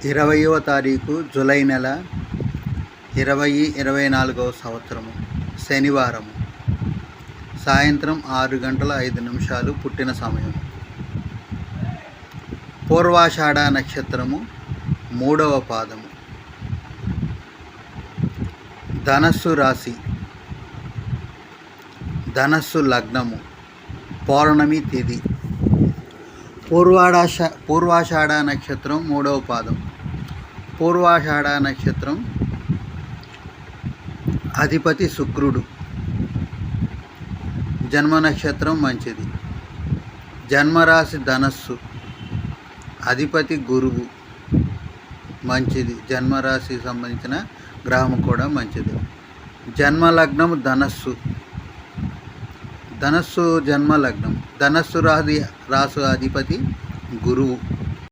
20వ తారీఖు జూలై నెల 2024వ సంవత్సరము శనివారము సాయంత్రం 6:05 పుట్టిన సమయం. పూర్వాషాఢ నక్షత్రము 3వ పాదము. ధనస్సు రాశి, ధనస్సు లగ్నము, పౌర్ణమి తిథి. పూర్వాషాఢ నక్షత్రం 3వ పాదం. పూర్వాషాఢ నక్షత్రం అధిపతి శుక్రుడు. జన్మ నక్షత్రం మంచిది. జన్మరాశి ధనస్సు, అధిపతి గురువు మంచిది. జన్మరాశికి సంబంధించిన గ్రహం కూడా మంచిది. జన్మలగ్నం ధనస్సు, ధనస్సు జన్మలగ్నం. ధనస్సు రాశి అధిపతి గురువు.